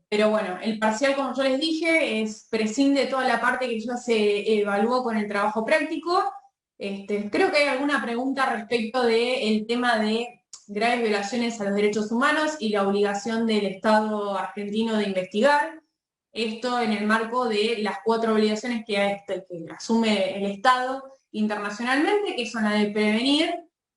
Pero bueno, el parcial, como yo les dije, prescinde toda la parte que ya se evaluó con el trabajo práctico. Creo que hay alguna pregunta respecto del tema de graves violaciones a los derechos humanos y la obligación del Estado argentino de investigar. Esto en el marco de las 4 obligaciones que asume el Estado internacionalmente, que son la de prevenir,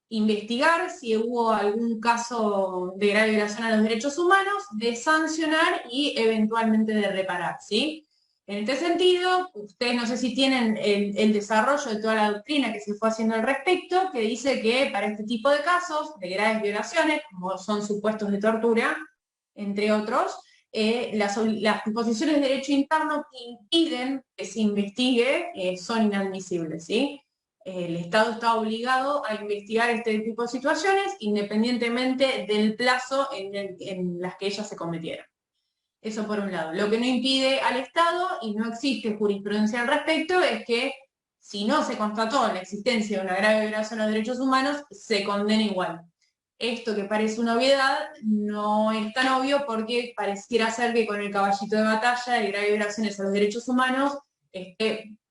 investigar si hubo algún caso de grave violación a los derechos humanos, de sancionar y eventualmente de reparar, ¿sí? En este sentido, ustedes no sé si tienen el desarrollo de toda la doctrina que se fue haciendo al respecto, que dice que para este tipo de casos de graves violaciones, como son supuestos de tortura, entre otros, las disposiciones de derecho interno que impiden que se investigue son inadmisibles, ¿sí? El Estado está obligado a investigar este tipo de situaciones independientemente del plazo en las que ellas se cometieron. Eso por un lado. Lo que no impide al Estado, y no existe jurisprudencia al respecto, es que si no se constató la existencia de una grave violación a los derechos humanos, se condena igual. Esto que parece una obviedad no es tan obvio porque pareciera ser que con el caballito de batalla de graves violaciones a los derechos humanos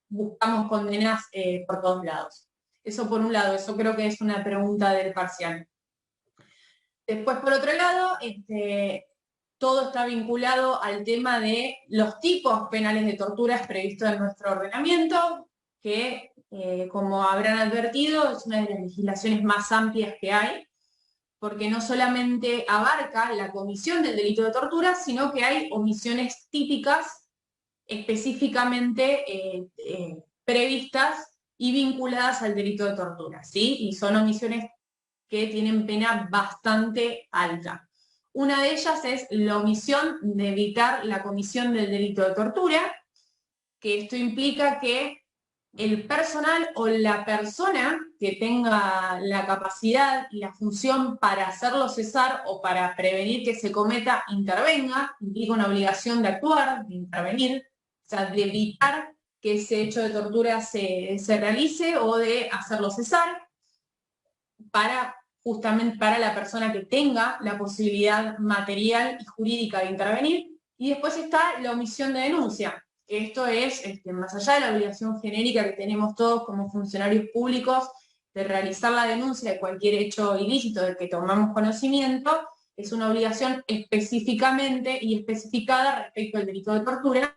buscamos condenas por todos lados. Eso por un lado, eso creo que es una pregunta del parcial. Después, por otro lado, todo está vinculado al tema de los tipos penales de torturas previstos en nuestro ordenamiento, que, como habrán advertido, es una de las legislaciones más amplias que hay, porque no solamente abarca la comisión del delito de tortura, sino que hay omisiones típicas específicamente previstas y vinculadas al delito de tortura, ¿sí? Y son omisiones que tienen pena bastante alta. Una de ellas es la omisión de evitar la comisión del delito de tortura, que esto implica que el personal o la persona que tenga la capacidad y la función para hacerlo cesar o para prevenir que se cometa intervenga, implica una obligación de actuar, de intervenir, o sea, de evitar que ese hecho de tortura se realice o de hacerlo cesar, justamente para la persona que tenga la posibilidad material y jurídica de intervenir. Y después está la omisión de denuncia. Esto es, más allá de la obligación genérica que tenemos todos como funcionarios públicos de realizar la denuncia de cualquier hecho ilícito del que tomamos conocimiento, es una obligación específicamente y especificada respecto al delito de tortura,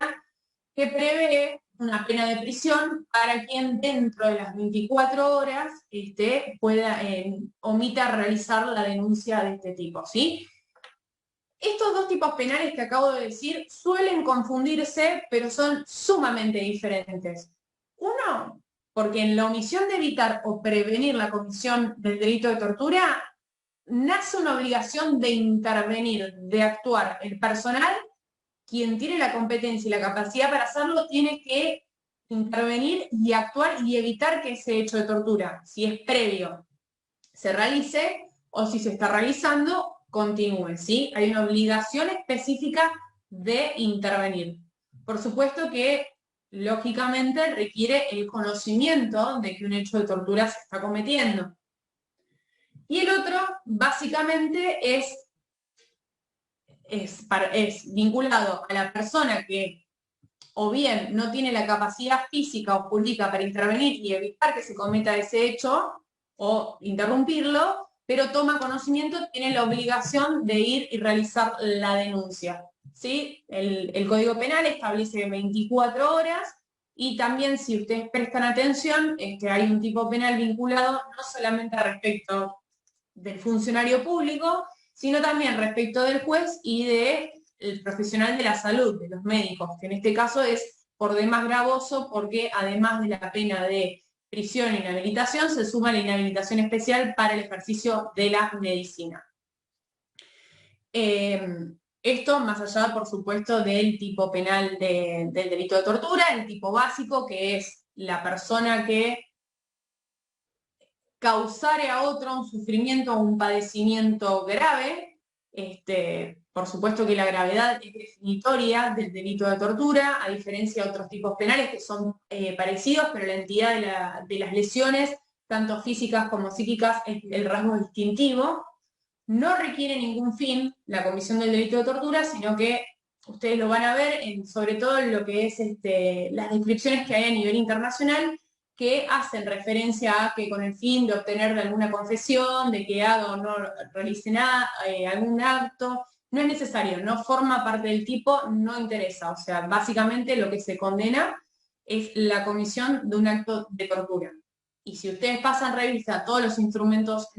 que prevé una pena de prisión para quien dentro de las 24 horas pueda omita realizar la denuncia de este tipo, ¿sí? Estos dos tipos penales que acabo de decir suelen confundirse, pero son sumamente diferentes. Uno, porque en la omisión de evitar o prevenir la comisión del delito de tortura, nace una obligación de intervenir, de actuar. El personal, quien tiene la competencia y la capacidad para hacerlo, tiene que intervenir y actuar y evitar que ese hecho de tortura, si es previo, se realice o si se está realizando, continúe, ¿sí? Hay una obligación específica de intervenir. Por supuesto que, lógicamente, requiere el conocimiento de que un hecho de tortura se está cometiendo. Y el otro, básicamente, es vinculado a la persona que o bien no tiene la capacidad física o jurídica para intervenir y evitar que se cometa ese hecho o interrumpirlo, pero toma conocimiento, tiene la obligación de ir y realizar la denuncia. ¿Sí? El Código Penal establece 24 horas y también, si ustedes prestan atención, hay un tipo penal vinculado no solamente respecto del funcionario público, sino también respecto del juez y del profesional de la salud, de los médicos, que en este caso es por demás gravoso porque además de la pena de prisión e inhabilitación, se suma la inhabilitación especial para el ejercicio de la medicina. Esto más allá, por supuesto, del tipo penal del delito de tortura, el tipo básico, que es la persona que causare a otro un sufrimiento o un padecimiento grave. Por supuesto que la gravedad es definitoria del delito de tortura, a diferencia de otros tipos penales que son parecidos, pero la entidad de las lesiones, tanto físicas como psíquicas, es el rasgo distintivo. No requiere ningún fin la comisión del delito de tortura, sino que ustedes lo van a ver, sobre todo en lo que es las descripciones que hay a nivel internacional, que hacen referencia a que con el fin de obtener de alguna confesión, de que haga o no realice nada, algún acto, no es necesario, no forma parte del tipo, no interesa. O sea, básicamente lo que se condena es la comisión de un acto de tortura. Y si ustedes pasan revista a todos los instrumentos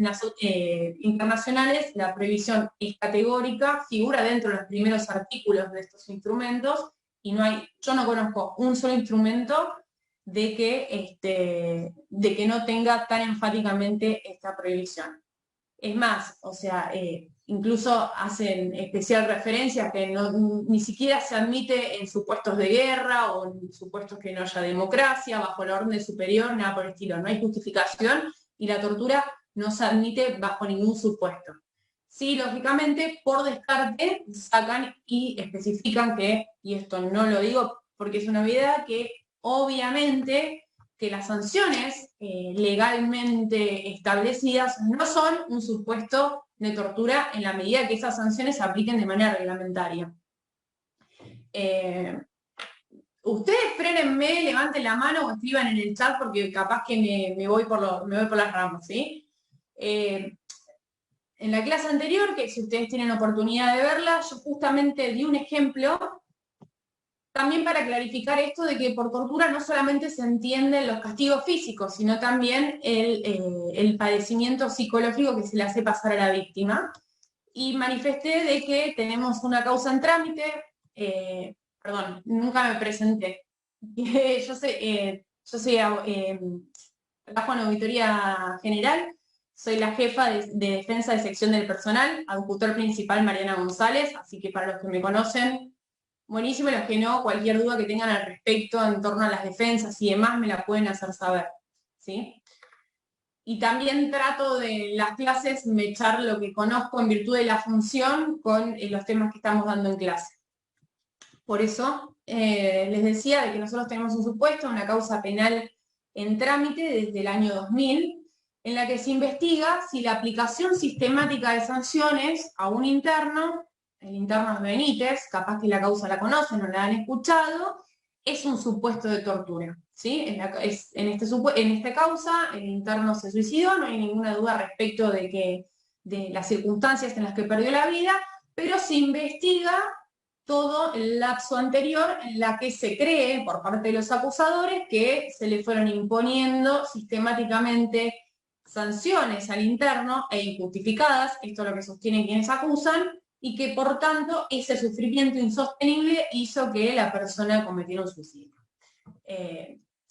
internacionales, la prohibición es categórica, figura dentro de los primeros artículos de estos instrumentos, y yo no conozco un solo instrumento de que no tenga tan enfáticamente esta prohibición. Es más, o sea, incluso hacen especial referencia que ni siquiera se admite en supuestos de guerra o en supuestos que no haya democracia, bajo la orden superior, nada por el estilo. No hay justificación y la tortura no se admite bajo ningún supuesto. Sí, lógicamente, por descarte, sacan y especifican que, y esto no lo digo porque es una obviedad, que obviamente que las sanciones legalmente establecidas no son un supuesto de tortura en la medida que esas sanciones se apliquen de manera reglamentaria. Ustedes frénenme, levanten la mano o escriban en el chat porque capaz que me voy por las ramas, ¿sí? En la clase anterior, que si ustedes tienen oportunidad de verla, yo justamente di un ejemplo también para clarificar esto de que por tortura no solamente se entienden los castigos físicos, sino también el padecimiento psicológico que se le hace pasar a la víctima. Y manifesté de que tenemos una causa en trámite, perdón, nunca me presenté. Yo soy trabajo en Auditoría General, soy la jefa de defensa de sección del personal, auditor principal Mariana González, así que para los que me conocen, buenísimo, los que no, cualquier duda que tengan al respecto en torno a las defensas y demás me la pueden hacer saber, ¿sí? Y también trato de las clases mechar lo que conozco en virtud de la función con los temas que estamos dando en clase. Por eso les decía de que nosotros tenemos un supuesto, una causa penal en trámite desde el año 2000, en la que se investiga si la aplicación sistemática de sanciones a un interno, el interno es Benítez, capaz que la causa la conocen o la han escuchado, es un supuesto de tortura, ¿sí? En esta causa el interno se suicidó, no hay ninguna duda respecto de las circunstancias en las que perdió la vida, pero se investiga todo el lapso anterior en la que se cree por parte de los acusadores que se le fueron imponiendo sistemáticamente sanciones al interno e injustificadas, esto es lo que sostienen quienes acusan, y que por tanto ese sufrimiento insostenible hizo que la persona cometiera un suicidio.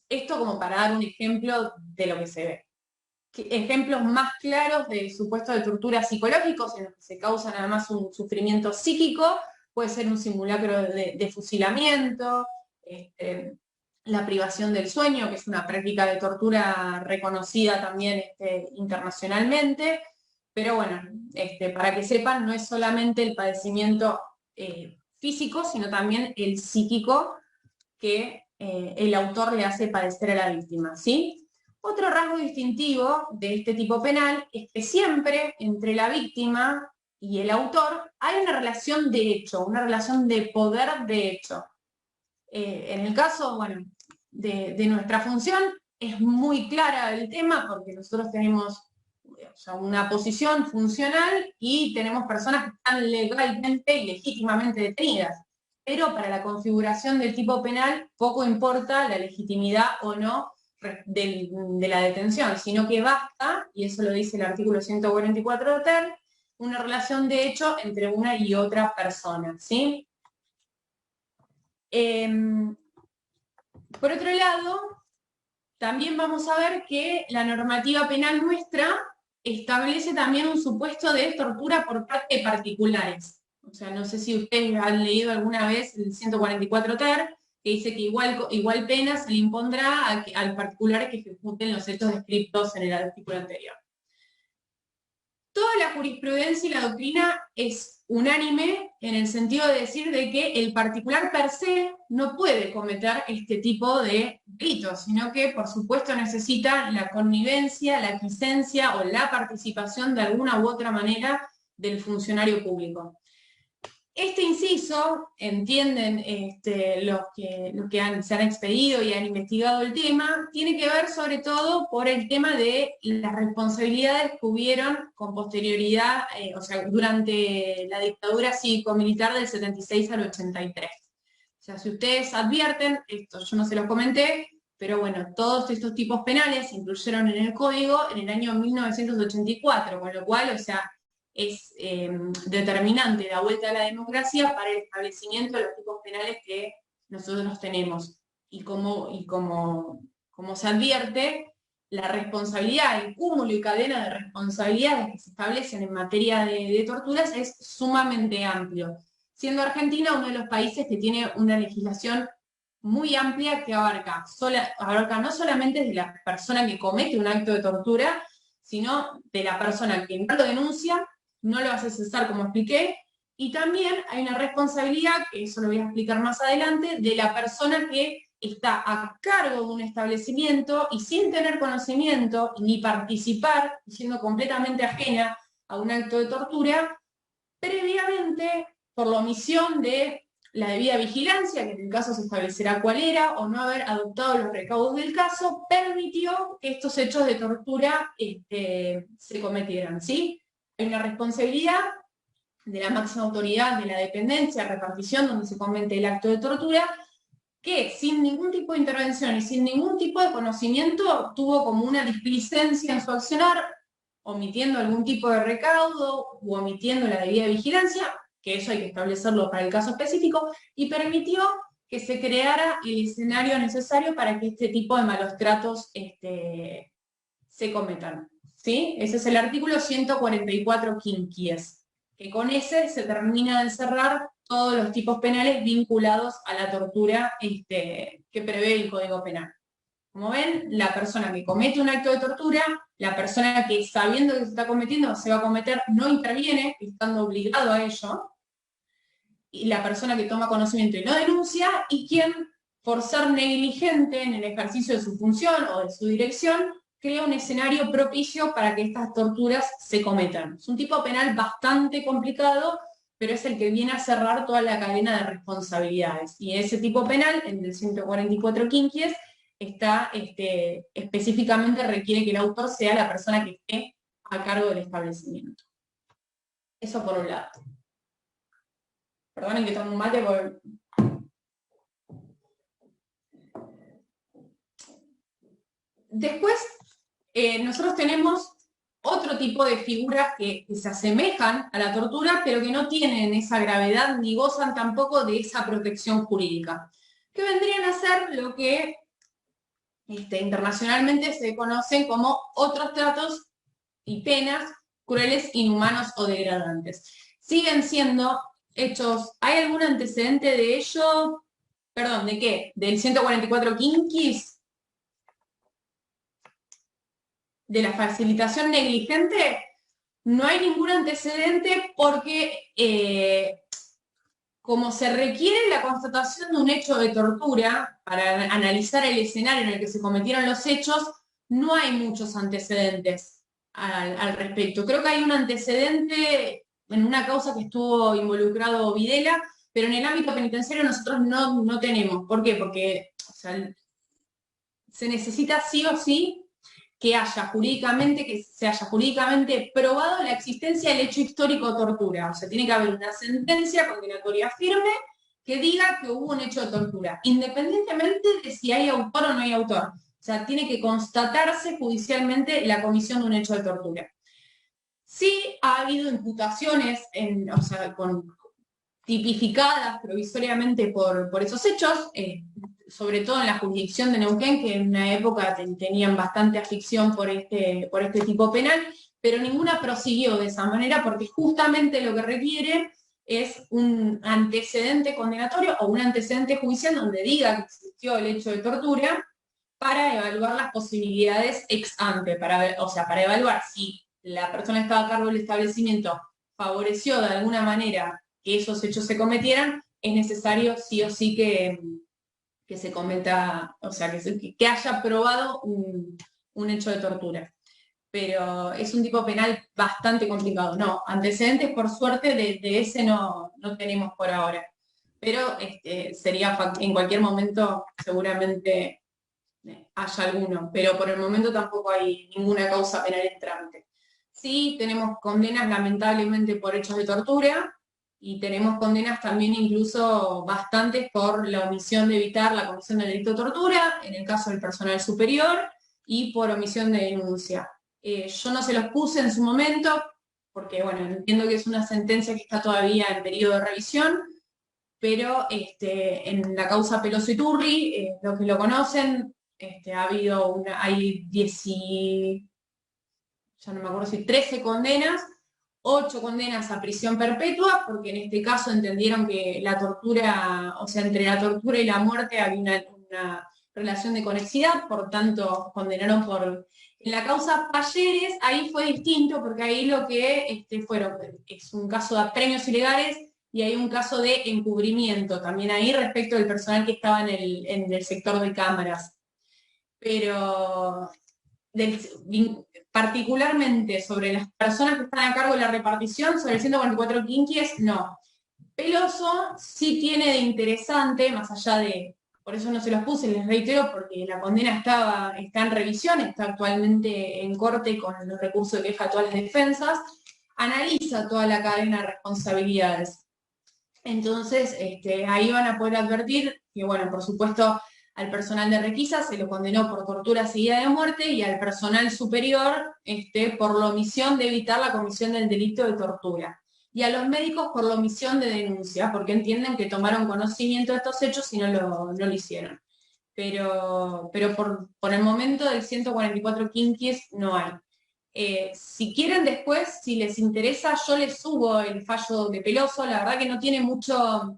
Esto como para dar un ejemplo de lo que se ve. Ejemplos más claros de supuestos de tortura psicológicos en los que se causa nada más un sufrimiento psíquico, puede ser un simulacro de fusilamiento, la privación del sueño, que es una práctica de tortura reconocida también internacionalmente, pero bueno, para que sepan, no es solamente el padecimiento físico, sino también el psíquico que el autor le hace padecer a la víctima, ¿sí? Otro rasgo distintivo de este tipo penal es que siempre entre la víctima y el autor hay una relación de hecho, una relación de poder de hecho. En el caso, bueno, de nuestra función es muy clara el tema porque nosotros tenemos una posición funcional y tenemos personas que están legalmente y legítimamente detenidas. Pero para la configuración del tipo penal poco importa la legitimidad o no de la detención, sino que basta, y eso lo dice el artículo 144 de TER, una relación de hecho entre una y otra persona, ¿sí? Por otro lado, también vamos a ver que la normativa penal nuestra establece también un supuesto de tortura por parte de particulares. O sea, no sé si ustedes han leído alguna vez el 144 TER, que dice que igual pena se le impondrá al particular que ejecuten los hechos descritos en el artículo anterior. Toda la jurisprudencia y la doctrina es unánime en el sentido de decir de que el particular per se no puede cometer este tipo de delitos, sino que por supuesto necesita la connivencia, la aquiescencia o la participación de alguna u otra manera del funcionario público. Este inciso, entienden se han expedido y han investigado el tema, tiene que ver sobre todo por el tema de las responsabilidades que hubieron con posterioridad, o sea, durante la dictadura cívico-militar del 76 al 83. O sea, si ustedes advierten, esto yo no se los comenté, pero bueno, todos estos tipos penales se incluyeron en el código en el año 1984, con lo cual, o sea, es determinante la vuelta a la democracia para el establecimiento de los tipos penales que nosotros tenemos. Como se advierte, la responsabilidad, el cúmulo y cadena de responsabilidades que se establecen en materia de torturas es sumamente amplio, siendo Argentina uno de los países que tiene una legislación muy amplia que abarca no solamente de la persona que comete un acto de tortura, sino de la persona que no lo denuncia, no lo hace cesar como expliqué, y también hay una responsabilidad, que eso lo voy a explicar más adelante, de la persona que está a cargo de un establecimiento y sin tener conocimiento ni participar, siendo completamente ajena a un acto de tortura, previamente, por la omisión de la debida vigilancia, que en el caso se establecerá cuál era, o no haber adoptado los recaudos del caso, permitió que estos hechos de tortura se cometieran, ¿sí? Hay una responsabilidad de la máxima autoridad de la dependencia, repartición, donde se comete el acto de tortura, que sin ningún tipo de intervención y sin ningún tipo de conocimiento tuvo como una displicencia en su accionar, omitiendo algún tipo de recaudo u omitiendo la debida vigilancia, que eso hay que establecerlo para el caso específico, y permitió que se creara el escenario necesario para que este tipo de malos tratos se cometan. ¿Sí? Ese es el artículo 144 quinquies, que con ese se termina de cerrar todos los tipos penales vinculados a la tortura que prevé el Código Penal. Como ven, la persona que comete un acto de tortura, la persona que sabiendo que se está cometiendo se va a cometer, no interviene, estando obligado a ello, y la persona que toma conocimiento y no denuncia, y quien, por ser negligente en el ejercicio de su función o de su dirección, crea un escenario propicio para que estas torturas se cometan. Es un tipo penal bastante complicado, pero es el que viene a cerrar toda la cadena de responsabilidades. Y ese tipo penal, en el 144 quinquies, está específicamente requiere que el autor sea la persona que esté a cargo del establecimiento. Eso por un lado. Perdonen que tomo un mate porque... Después, nosotros tenemos otro tipo de figuras que se asemejan a la tortura, pero que no tienen esa gravedad ni gozan tampoco de esa protección jurídica, que vendrían a ser lo que internacionalmente se conocen como otros tratos y penas crueles, inhumanos o degradantes. Siguen siendo hechos, ¿hay algún antecedente de ello? Perdón, ¿de qué? ¿Del 144 quinquis? ¿De la facilitación negligente? No hay ningún antecedente porque como se requiere la constatación de un hecho de tortura para analizar el escenario en el que se cometieron los hechos, no hay muchos antecedentes al respecto. Creo que hay un antecedente en una causa que estuvo involucrado Videla, pero en el ámbito penitenciario nosotros no tenemos. ¿Por qué? Porque o sea, se necesita sí o sí que se haya jurídicamente probado la existencia del hecho histórico de tortura. O sea, tiene que haber una sentencia condenatoria firme que diga que hubo un hecho de tortura, independientemente de si hay autor o no hay autor. O sea, tiene que constatarse judicialmente la comisión de un hecho de tortura. Sí ha habido imputaciones, o sea, tipificadas provisoriamente por esos hechos, sobre todo en la jurisdicción de Neuquén, que en una época tenían bastante afición por este tipo penal, pero ninguna prosiguió de esa manera porque justamente lo que requiere es un antecedente condenatorio o un antecedente judicial donde diga que existió el hecho de tortura para evaluar las posibilidades ex ante, o sea, para evaluar si la persona que estaba a cargo del establecimiento favoreció de alguna manera que esos hechos se cometieran, es necesario sí o sí que se cometa, o sea, que haya probado un hecho de tortura. pero es un tipo penal bastante complicado. No, antecedentes por suerte de ese no tenemos por ahora, pero sería en cualquier momento seguramente haya alguno, pero por el momento tampoco hay ninguna causa penal en trámite. Sí, tenemos condenas lamentablemente por hechos de tortura y tenemos condenas también incluso bastantes por la omisión de evitar la comisión del delito de tortura, en el caso del personal superior, y por omisión de denuncia. Yo no se los puse en su momento, porque bueno, entiendo que es una sentencia que está todavía en periodo de revisión, pero en la causa Peloso y Turri, los que lo conocen, ha habido hay ya no me acuerdo si 13 condenas, 8 condenas a prisión perpetua, porque en este caso entendieron que la tortura, o sea, entre la tortura y la muerte había una relación de conexidad, por tanto condenaron por... En la causa Talleres, ahí fue distinto, porque ahí lo que es un caso de apremios ilegales y hay un caso de encubrimiento también ahí respecto del personal que estaba en el sector de cámaras. Pero particularmente sobre las personas que están a cargo de la repartición, sobre el 144 quinquies, no. Peloso sí tiene de interesante, más allá de, por eso no se los puse, les reitero, porque la condena está en revisión, está actualmente en corte con los recursos de queja a todas las defensas, analiza toda la cadena de responsabilidades. Entonces, ahí van a poder advertir que, bueno, por supuesto, al personal de requisa se lo condenó por tortura seguida de muerte y al personal superior por la omisión de evitar la comisión del delito de tortura. Y a los médicos por la omisión de denuncia, porque entienden que tomaron conocimiento de estos hechos y no lo hicieron. Pero por el momento del 144 quinquies no hay. Si quieren después, si les interesa, yo les subo el fallo de Peloso. La verdad que no tiene mucho,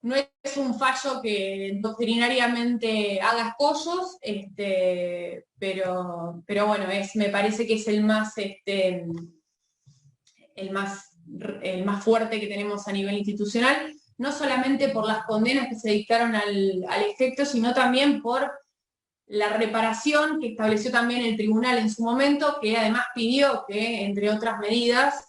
no es un fallo que doctrinariamente haga escollos, pero bueno, me parece que es el más, el más fuerte que tenemos a nivel institucional, no solamente por las condenas que se dictaron al efecto, sino también por la reparación que estableció también el tribunal en su momento, que además pidió que, entre otras medidas,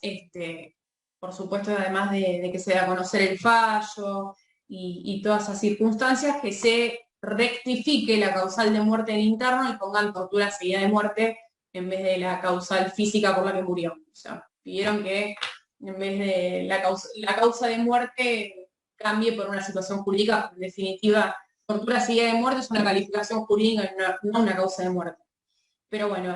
por supuesto, además de que se dé a conocer el fallo y todas esas circunstancias, que se rectifique la causal de muerte del interno y pongan tortura seguida de muerte en vez de la causal física por la que murió. O sea, pidieron que en vez de la causa de muerte cambie por una situación jurídica, en definitiva, tortura seguida de muerte es una calificación jurídica y no una causa de muerte. Pero bueno,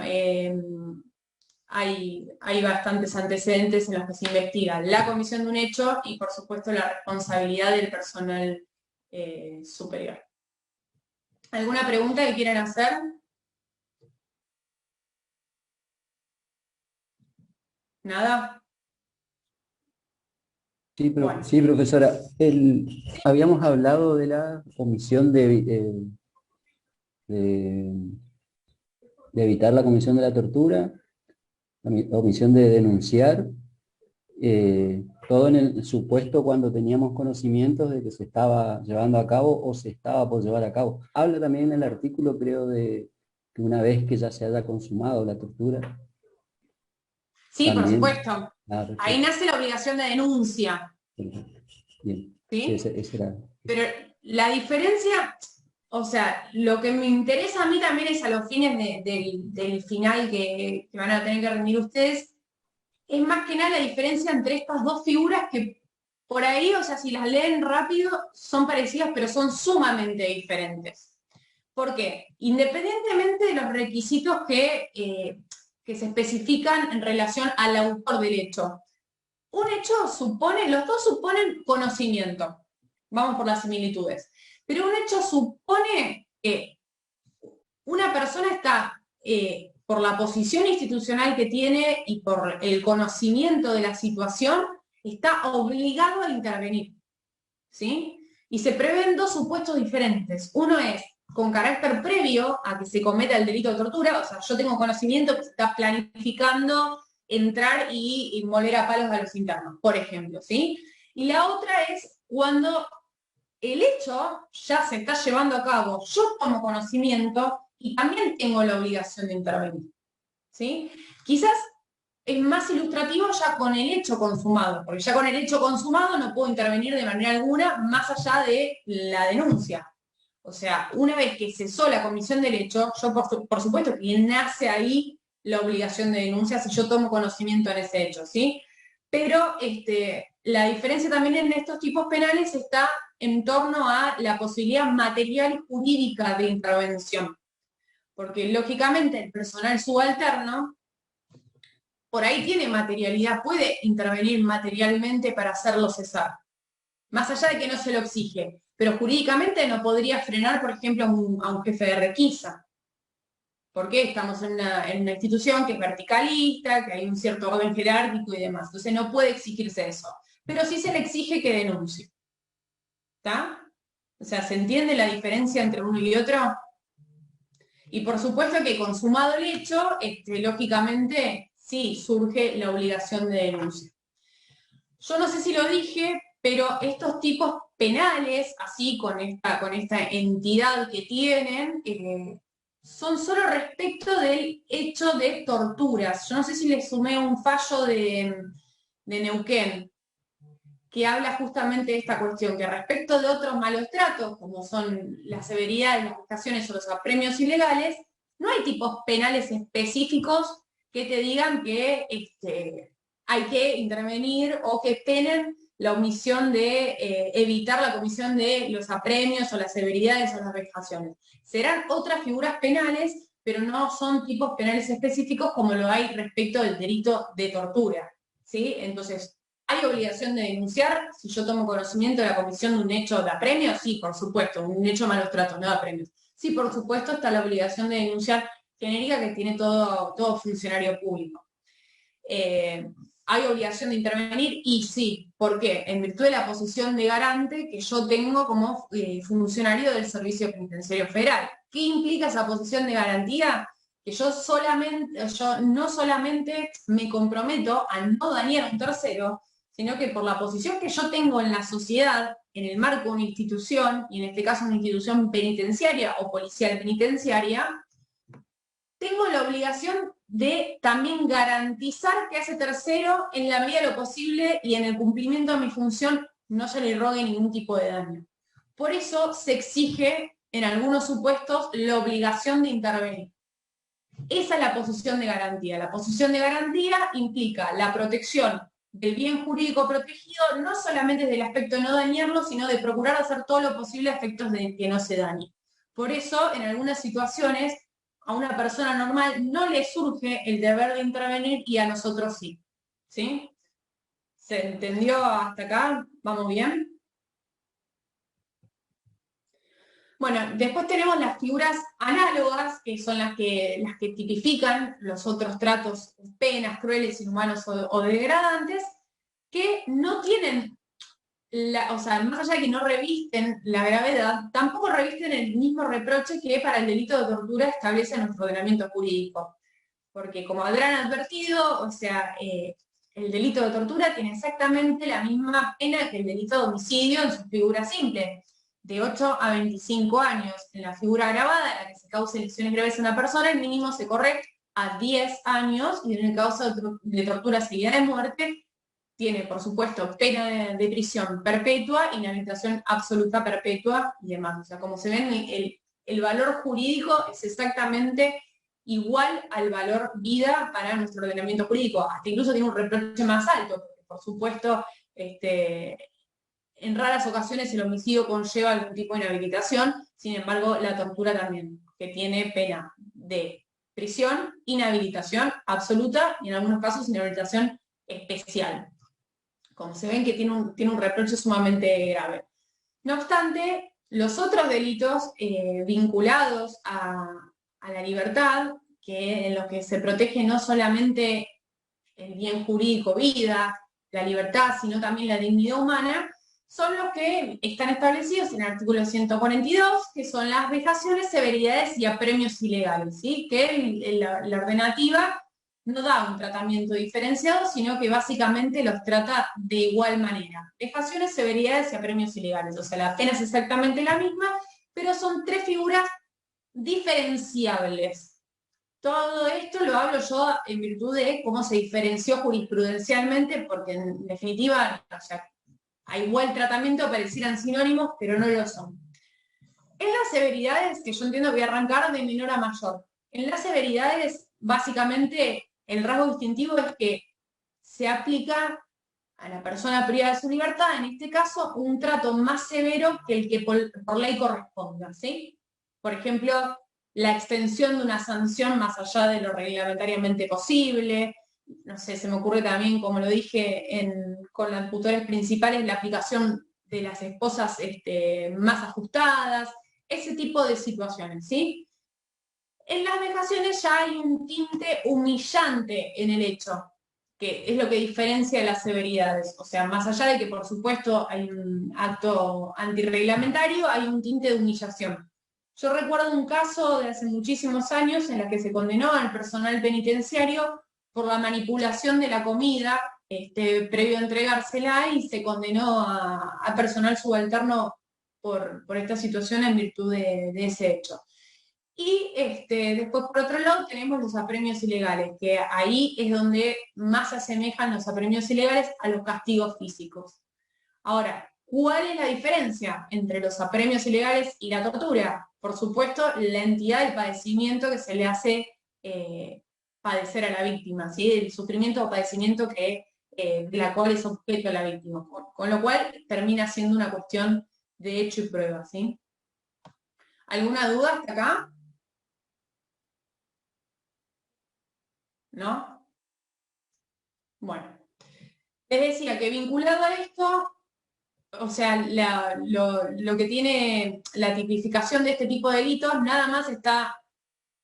hay bastantes antecedentes en los que se investiga la comisión de un hecho y por supuesto la responsabilidad del personal superior. ¿Alguna pregunta que quieran hacer? ¿Nada? Sí, Bueno. sí, profesora. Habíamos hablado de la omisión de- de evitar la comisión de la tortura, la omisión de denunciar, todo en el supuesto cuando teníamos conocimientos de que se estaba llevando a cabo o se estaba por llevar a cabo. Habla también en el artículo, creo, de que una vez que ya se haya consumado la tortura, Sí, por también. supuesto. Ah, Ahí perfecto. nace la obligación de denuncia, Perfecto. Bien. Sí, ¿sí? ese era. Pero la diferencia, o sea, lo que me interesa a mí también es a los fines del final que van a tener que rendir ustedes, es más que nada la diferencia entre estas dos figuras que por ahí, o sea, si las leen rápido, son parecidas, pero son sumamente diferentes. ¿Por qué? Independientemente de los requisitos que se especifican en relación al autor del hecho. Un hecho supone, los dos suponen conocimiento. Vamos por las similitudes. Pero un hecho supone que una persona está, por la posición institucional que tiene y por el conocimiento de la situación, está obligado a intervenir. ¿Sí? Y se prevén dos supuestos diferentes. Uno es con carácter previo a que se cometa el delito de tortura, o sea, yo tengo conocimiento que se está planificando entrar y moler a palos a los internos, por ejemplo, ¿sí? Y la otra es cuando el hecho ya se está llevando a cabo, yo tomo conocimiento y también tengo la obligación de intervenir, ¿sí? Quizás es más ilustrativo ya con el hecho consumado, porque ya con el hecho consumado no puedo intervenir de manera alguna más allá de la denuncia. O sea, una vez que cesó la comisión del hecho, yo por supuesto que nace ahí la obligación de denuncia si yo tomo conocimiento en ese hecho, ¿sí? Pero la diferencia también en estos tipos penales está en torno a la posibilidad material y jurídica de intervención. Porque lógicamente el personal subalterno por ahí tiene materialidad, puede intervenir materialmente para hacerlo cesar, más allá de que no se lo exige, pero jurídicamente no podría frenar, por ejemplo, a un jefe de requisa, porque estamos en una institución que es verticalista, que hay un cierto orden jerárquico y demás, entonces no puede exigirse eso, pero sí se le exige que denuncie, ¿está? O sea, ¿se entiende la diferencia entre uno y otro? Y por supuesto que consumado el hecho, lógicamente sí surge la obligación de denuncia. Yo no sé si lo dije, pero estos tipos penales, así con esta entidad que tienen, son solo respecto del hecho de torturas. Yo no sé si le sumé un fallo de Neuquén, que habla justamente de esta cuestión, que respecto de otros malos tratos, como son la severidad, las vejaciones o los apremios ilegales, no hay tipos penales específicos que te digan que hay que intervenir o que penen la omisión de evitar la comisión de los apremios o las severidades o las vejaciones. Serán otras figuras penales, pero no son tipos penales específicos como lo hay respecto del delito de tortura, ¿sí? Entonces, ¿hay obligación de denunciar si yo tomo conocimiento de la comisión de un hecho de apremio? Sí, por supuesto, un hecho de malos tratos, no de apremios. Sí, por supuesto, está la obligación de denunciar genérica que tiene todo funcionario público. ¿Hay obligación de intervenir? Y sí, ¿por qué? En virtud de la posición de garante que yo tengo como funcionario del Servicio Penitenciario Federal. ¿Qué implica esa posición de garantía? Que yo no solamente me comprometo a no dañar a un tercero, sino que por la posición que yo tengo en la sociedad, en el marco de una institución, y en este caso una institución penitenciaria o policial penitenciaria, tengo la obligación de también garantizar que a ese tercero, en la medida de lo posible y en el cumplimiento de mi función, no se le rogue ningún tipo de daño. Por eso se exige, en algunos supuestos, la obligación de intervenir. Esa es la posición de garantía. La posición de garantía implica la protección del bien jurídico protegido, no solamente desde el aspecto de no dañarlo, sino de procurar hacer todo lo posible a efectos de que no se dañe. Por eso, en algunas situaciones, a una persona normal no le surge el deber de intervenir y a nosotros sí. ¿Sí? ¿Se entendió hasta acá? ¿Vamos bien? Bueno, después tenemos las figuras análogas, que son las que tipifican los otros tratos, penas crueles, inhumanos o degradantes, que no tienen, o sea, más allá de que no revisten la gravedad, tampoco revisten el mismo reproche que para el delito de tortura establece nuestro ordenamiento jurídico. Porque como habrán advertido, o sea, el delito de tortura tiene exactamente la misma pena que el delito de homicidio en su figura simple, de 8 a 25 años. En la figura agravada, en la que se cause lesiones graves a una persona, el mínimo se corre a 10 años, y en el caso de tortura seguida de muerte, tiene, por supuesto, pena de prisión perpetua, inhabilitación absoluta perpetua y demás. O sea, como se ven, el valor jurídico es exactamente igual al valor vida para nuestro ordenamiento jurídico. Hasta incluso tiene un reproche más alto, porque por supuesto, en raras ocasiones el homicidio conlleva algún tipo de inhabilitación, sin embargo, la tortura también, que tiene pena de prisión, inhabilitación absoluta y en algunos casos inhabilitación especial. Como se ven que tiene un reproche sumamente grave. No obstante, los otros delitos vinculados a la libertad, en los que se protege no solamente el bien jurídico, vida, la libertad, sino también la dignidad humana, son los que están establecidos en el artículo 142, que son las vejaciones, severidades y apremios ilegales, ¿sí? Que la ordenativa no da un tratamiento diferenciado, sino que básicamente los trata de igual manera. Vejaciones, severidades y apremios ilegales. O sea, la pena es exactamente la misma, pero son tres figuras diferenciables. todo esto lo hablo yo en virtud de cómo se diferenció jurisprudencialmente, porque en definitiva, o sea, a igual tratamiento parecieran sinónimos, pero no lo son. En las severidades, que yo entiendo que voy a arrancar de menor a mayor, en las severidades, básicamente, el rasgo distintivo es que se aplica a la persona privada de su libertad, en este caso, un trato más severo que el que por ley corresponda, ¿sí? Por ejemplo, la extensión de una sanción más allá de lo reglamentariamente posible. No sé, se me ocurre también, como lo dije con las tutores principales, la aplicación de las esposas más ajustadas, ese tipo de situaciones, ¿sí? En las vejaciones ya hay un tinte humillante en el hecho, que es lo que diferencia las severidades. O sea, más allá de que, por supuesto, hay un acto antirreglamentario, hay un tinte de humillación. Yo recuerdo un caso de hace muchísimos años en la que se condenó al personal penitenciario por la manipulación de la comida previo a entregársela y se condenó a personal subalterno por esta situación en virtud de ese hecho. Y después, por otro lado, tenemos los apremios ilegales, que ahí es donde más se asemejan los apremios ilegales a los castigos físicos. Ahora, ¿cuál es la diferencia entre los apremios ilegales y la tortura? Por supuesto, la entidad del padecimiento que se le hace padecer a la víctima, ¿sí? El sufrimiento o padecimiento de la cual es objeto la víctima. Con lo cual, termina siendo una cuestión de hecho y prueba, ¿sí? ¿Alguna duda hasta acá? ¿No? Bueno, les decía que vinculado a esto, o sea, lo que tiene la tipificación de este tipo de delitos nada más está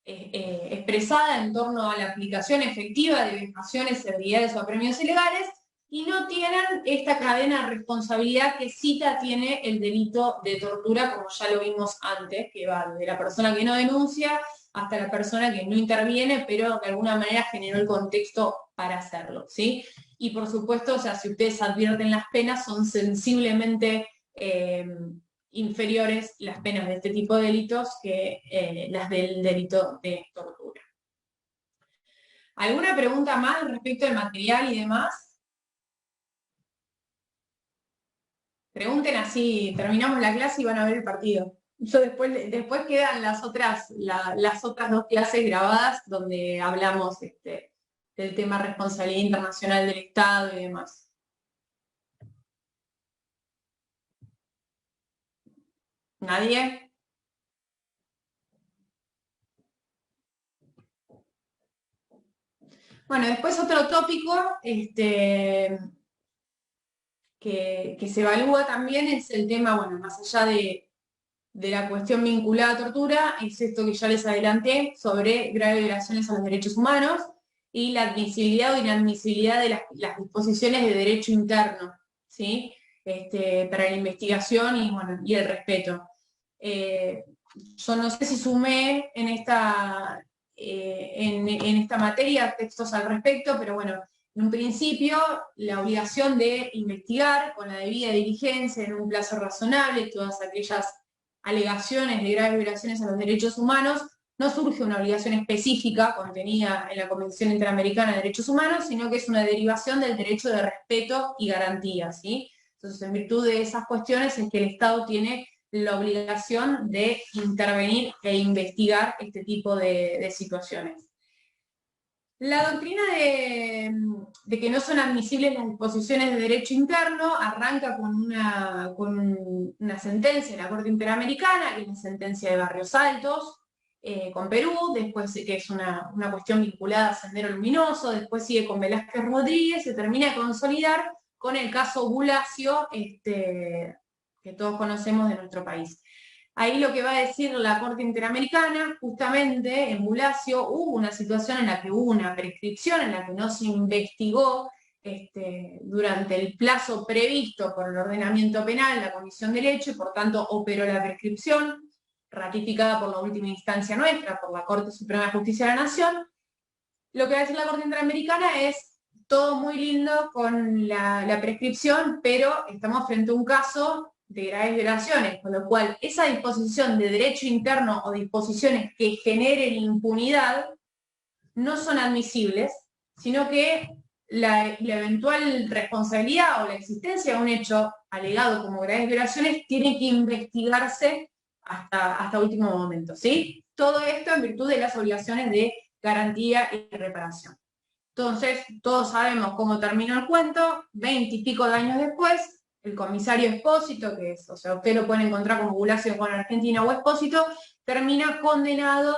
expresada en torno a la aplicación efectiva de vejaciones, severidades o apremios ilegales y no tienen esta cadena de responsabilidad que cita tiene el delito de tortura, como ya lo vimos antes, que va desde la persona que no denuncia hasta la persona que no interviene, pero de alguna manera generó el contexto para hacerlo, ¿sí? Y por supuesto, o sea, si ustedes advierten las penas, son sensiblemente inferiores las penas de este tipo de delitos que las del delito de tortura. ¿Alguna pregunta más respecto al material y demás? Pregunten así, terminamos la clase y van a ver el partido. Yo después quedan las otras dos clases grabadas donde hablamos del tema responsabilidad internacional del Estado y demás. ¿Nadie? Bueno, después otro tópico que se evalúa también es el tema, bueno, más allá de la cuestión vinculada a tortura, es esto que ya les adelanté sobre graves violaciones a los derechos humanos y la admisibilidad o inadmisibilidad de las disposiciones de derecho interno, ¿sí? Para la investigación y, bueno, y el respeto. Yo no sé si sumé en esta materia textos al respecto, pero bueno, en un principio, la obligación de investigar con la debida diligencia en un plazo razonable todas aquellas alegaciones de graves violaciones a los derechos humanos, no surge una obligación específica contenida en la Convención Interamericana de Derechos Humanos, sino que es una derivación del derecho de respeto y garantía, ¿sí? Entonces, en virtud de esas cuestiones es que el Estado tiene la obligación de intervenir e investigar este tipo de situaciones. La doctrina de que no son admisibles las disposiciones de derecho interno arranca con una sentencia de la Corte Interamericana, que es la sentencia de Barrios Altos, con Perú, después que es una cuestión vinculada a Sendero Luminoso, después sigue con Velázquez Rodríguez, se termina de consolidar con el caso Bulacio, que todos conocemos de nuestro país. Ahí lo que va a decir la Corte Interamericana, justamente en Bulacio hubo una situación en la que hubo una prescripción, en la que no se investigó durante el plazo previsto por el ordenamiento penal la comisión del hecho y por tanto operó la prescripción, ratificada por la última instancia nuestra, por la Corte Suprema de Justicia de la Nación. Lo que va a decir la Corte Interamericana es todo muy lindo con la prescripción, pero estamos frente a un caso de graves violaciones, con lo cual esa disposición de derecho interno o disposiciones que generen impunidad no son admisibles, sino que la eventual responsabilidad o la existencia de un hecho alegado como graves violaciones tiene que investigarse hasta último momento, ¿sí? Todo esto en virtud de las obligaciones de garantía y reparación. Entonces, todos sabemos cómo terminó el cuento, 20 y pico de años después, el comisario Espósito, que es, o sea, usted lo puede encontrar como Bulacio con Argentina o Espósito, termina condenado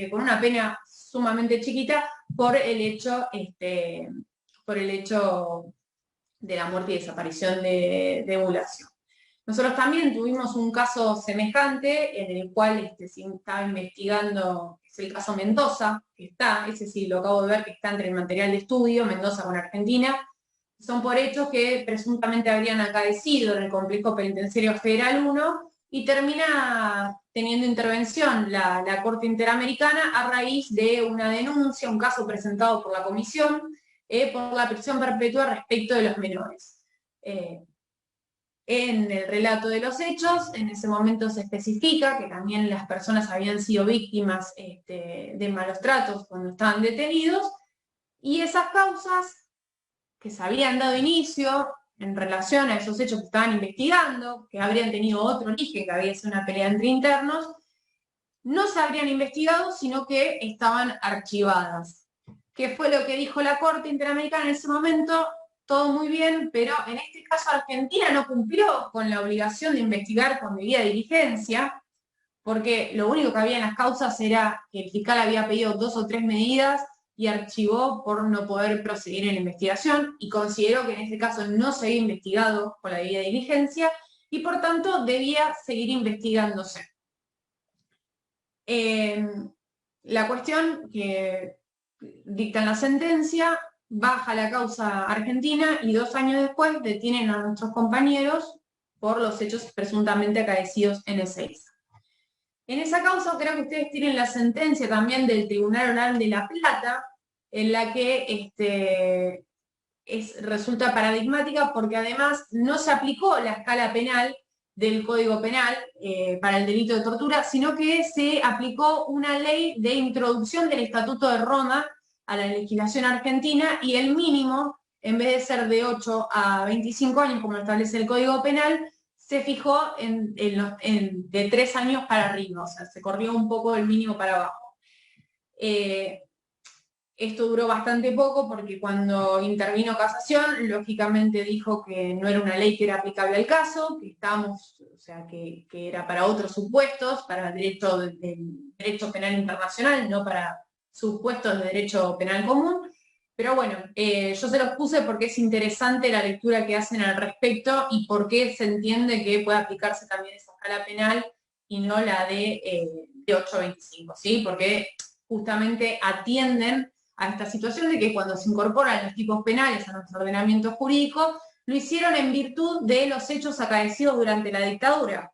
con una pena sumamente chiquita por el hecho de la muerte y desaparición de Bulacio. Nosotros también tuvimos un caso semejante en el cual se estaba investigando, es el caso Mendoza, que está, ese sí lo acabo de ver, que está entre el material de estudio, Mendoza con Argentina. Son por hechos que presuntamente habrían acaecido en el complejo penitenciario Federal 1 y termina teniendo intervención la Corte Interamericana a raíz de una denuncia, un caso presentado por la Comisión por la prisión perpetua respecto de los menores. En el relato de los hechos, en ese momento se especifica que también las personas habían sido víctimas de malos tratos cuando estaban detenidos, y esas causas que se habían dado inicio en relación a esos hechos que estaban investigando, que habrían tenido otro origen, que había sido una pelea entre internos, no se habrían investigado, sino que estaban archivadas. ¿Qué fue lo que dijo la Corte Interamericana en ese momento? Todo muy bien, pero en este caso Argentina no cumplió con la obligación de investigar con debida diligencia, porque lo único que había en las causas era que el fiscal había pedido 2 o 3 medidas y archivó por no poder proseguir en la investigación, y consideró que en este caso no se había investigado con la debida diligencia y por tanto debía seguir investigándose. La cuestión que dicta en la sentencia, baja la causa argentina y 2 años después detienen a nuestros compañeros por los hechos presuntamente acaecidos en Ezeiza. En esa causa creo que ustedes tienen la sentencia también del Tribunal Oral de La Plata, en la que resulta paradigmática porque además no se aplicó la escala penal del Código Penal para el delito de tortura, sino que se aplicó una ley de introducción del Estatuto de Roma a la legislación argentina, y el mínimo, en vez de ser de 8 a 25 años, como lo establece el Código Penal, se fijó de 3 años para arriba, o sea, se corrió un poco el mínimo para abajo. Esto duró bastante poco porque cuando intervino Casación, lógicamente dijo que no era una ley que era aplicable al caso, que que era para otros supuestos, para el derecho penal internacional, no para supuestos de derecho penal común. Pero bueno, yo se los puse porque es interesante la lectura que hacen al respecto y por qué se entiende que puede aplicarse también esa escala penal y no la de 8 a 25, ¿sí? Porque justamente atienden a esta situación de que cuando se incorporan los tipos penales a nuestro ordenamiento jurídico, lo hicieron en virtud de los hechos acaecidos durante la dictadura,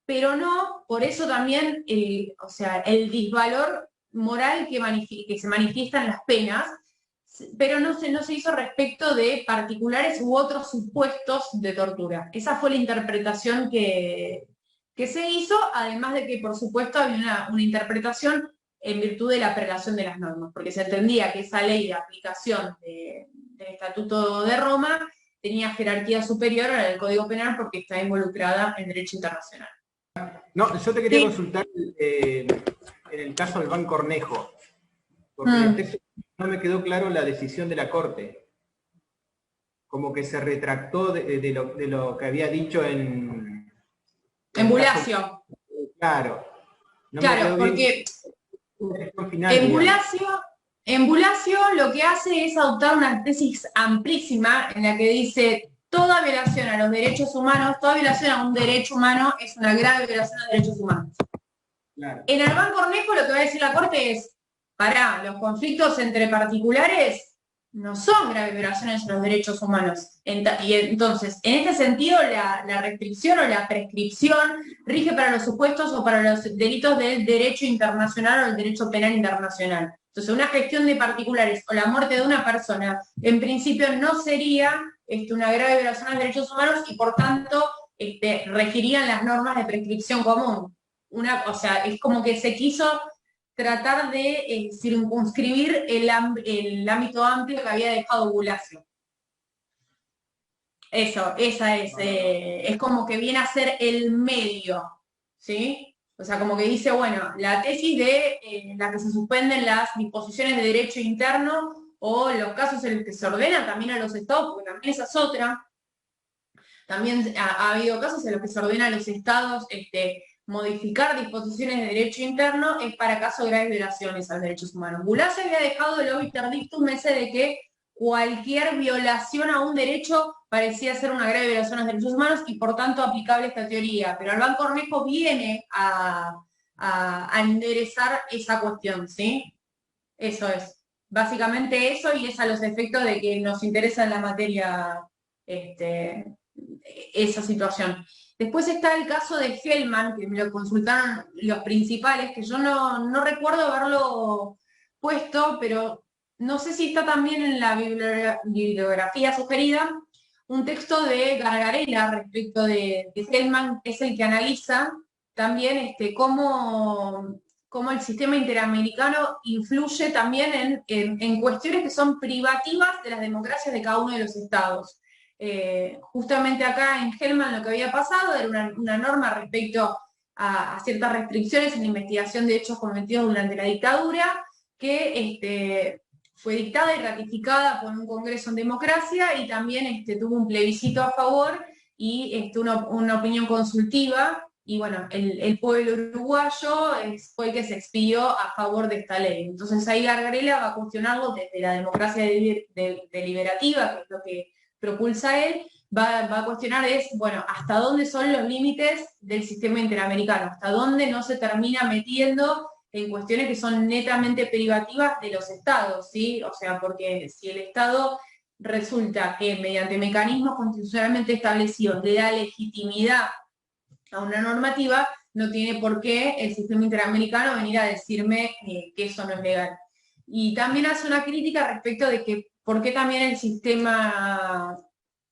pero no, por eso también, el disvalor moral que se manifiesta en las penas, pero no se hizo respecto de particulares u otros supuestos de tortura. Esa fue la interpretación que se hizo, además de que, por supuesto, había una interpretación en virtud de la prelación de las normas, porque se entendía que esa ley de aplicación del Estatuto de Roma tenía jerarquía superior a la del Código Penal porque está involucrada en derecho internacional. No, yo te quería consultar en el caso Albán Cornejo, porque en el texto no me quedó claro la decisión de la Corte. Como que se retractó de lo que había dicho en Bulacio. Claro. No claro, porque en Bulacio lo que hace es adoptar una tesis amplísima en la que dice toda violación a los derechos humanos, toda violación a un derecho humano es una grave violación a derechos humanos. Claro. En Albán Cornejo lo que va a decir la Corte es, los conflictos entre particulares no son graves violaciones a los derechos humanos. Y entonces, en este sentido, la restricción o la prescripción rige para los supuestos o para los delitos del derecho internacional o el derecho penal internacional. Entonces, una gestión de particulares o la muerte de una persona, en principio no sería una grave violación a los derechos humanos y, por tanto, regirían las normas de prescripción común. Es como que se quiso tratar de circunscribir el ámbito amplio que había dejado Bulacio. Esa es como que viene a ser el medio, ¿sí? O sea, como que dice, bueno, la tesis de la que se suspenden las disposiciones de derecho interno o los casos en los que se ordenan también a los estados, porque también esa es otra. También ha habido casos en los que se ordena a los estados modificar disposiciones de derecho interno es para casos de graves violaciones a los derechos humanos. Bulacio había dejado el obiter dictum ese de que cualquier violación a un derecho parecía ser una grave violación a los derechos humanos y por tanto aplicable esta teoría. Pero Albán Cornejo viene a enderezar esa cuestión, ¿sí? Eso es. Básicamente eso, y es a los efectos de que nos interesa en la materia esa situación. Después está el caso de Hellman, que me lo consultaron los principales, que yo no recuerdo haberlo puesto, pero no sé si está también en la bibliografía sugerida, un texto de Gargarella respecto de Hellman, es el que analiza también cómo el sistema interamericano influye también en cuestiones que son privativas de las democracias de cada uno de los estados. Justamente acá en Hellman lo que había pasado era una norma respecto a ciertas restricciones en la investigación de hechos cometidos durante la dictadura, que fue dictada y ratificada por un congreso en democracia y también tuvo un plebiscito a favor y una opinión consultiva. Y bueno, el pueblo uruguayo fue el que se expidió a favor de esta ley. Entonces ahí Gargarella va a cuestionarlo desde la democracia deliberativa, que es lo que propulsa él, va a cuestionar bueno, hasta dónde son los límites del sistema interamericano, hasta dónde no se termina metiendo en cuestiones que son netamente privativas de los estados, ¿sí? O sea, porque si el Estado resulta que mediante mecanismos constitucionalmente establecidos le da legitimidad a una normativa, no tiene por qué el sistema interamericano venir a decirme que eso no es legal. Y también hace una crítica respecto de que por qué también el sistema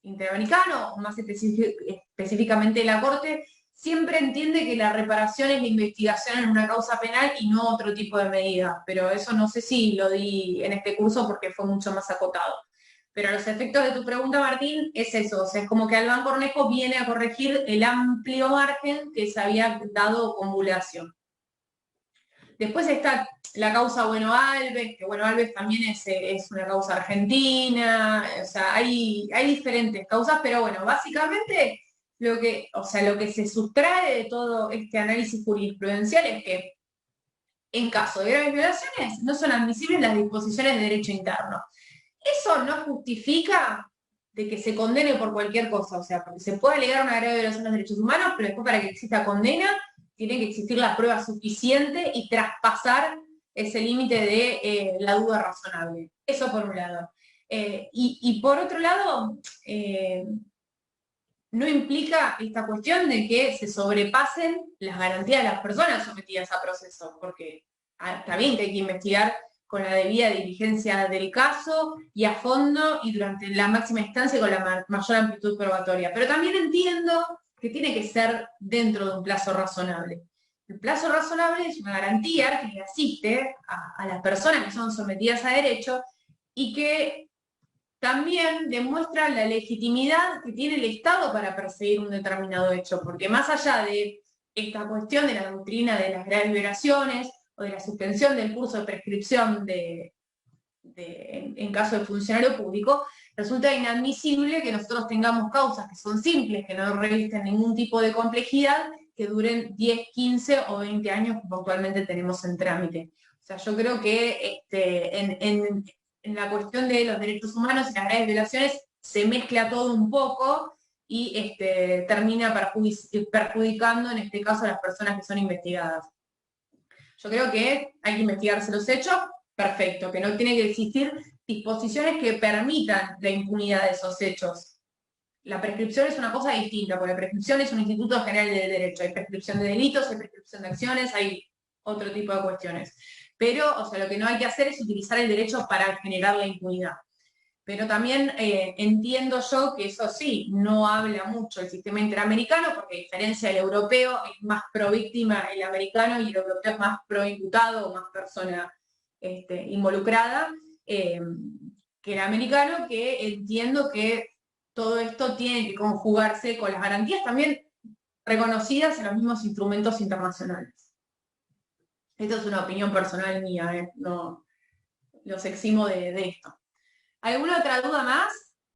interamericano, o más específicamente la Corte, siempre entiende que la reparación es la investigación en una causa penal y no otro tipo de medida. Pero eso no sé si lo di en este curso porque fue mucho más acotado. Pero a los efectos de tu pregunta, Martín, es eso. O sea, es como que Albán Cornejo viene a corregir el amplio margen que se había dado con Bulacio. Después está la causa Bueno Alves, que Bueno Alves también es una causa argentina. O sea, hay diferentes causas, pero bueno, básicamente lo que se sustrae de todo este análisis jurisprudencial es que en caso de graves violaciones no son admisibles las disposiciones de derecho interno. Eso no justifica de que se condene por cualquier cosa, o sea, porque se puede alegar una grave violación de los derechos humanos, pero después para que exista condena tiene que existir la prueba suficiente y traspasar ese límite de la duda razonable. Eso por un lado. Y por otro lado, no implica esta cuestión de que se sobrepasen las garantías de las personas sometidas a proceso, porque está bien que hay que investigar con la debida diligencia del caso y a fondo y durante la máxima instancia con la mayor amplitud probatoria. Pero también entiendo que tiene que ser dentro de un plazo razonable. El plazo razonable es una garantía que le asiste a las personas que son sometidas a derecho y que también demuestra la legitimidad que tiene el Estado para perseguir un determinado hecho, porque más allá de esta cuestión de la doctrina de las graves violaciones o de la suspensión del curso de prescripción en caso de funcionario público, resulta inadmisible que nosotros tengamos causas que son simples, que no revisten ningún tipo de complejidad, que duren 10, 15 o 20 años como actualmente tenemos en trámite. O sea, yo creo que en la cuestión de los derechos humanos y las graves violaciones se mezcla todo un poco y termina perjudicando en este caso a las personas que son investigadas. Yo creo que hay que investigarse los hechos, perfecto, que no tiene que existir disposiciones que permitan la impunidad de esos hechos. La prescripción es una cosa distinta, porque la prescripción es un instituto general del derecho. Hay prescripción de delitos, hay prescripción de acciones, hay otro tipo de cuestiones. Pero, o sea, lo que no hay que hacer es utilizar el derecho para generar la impunidad. pero también entiendo yo que eso sí, no habla mucho el sistema interamericano, porque a diferencia del europeo, es más pro víctima el americano y el europeo es más pro imputado o más persona involucrada que el americano, que entiendo que todo esto tiene que conjugarse con las garantías también reconocidas en los mismos instrumentos internacionales. Esto es una opinión personal mía, no los eximo de esto. ¿Alguna otra duda más?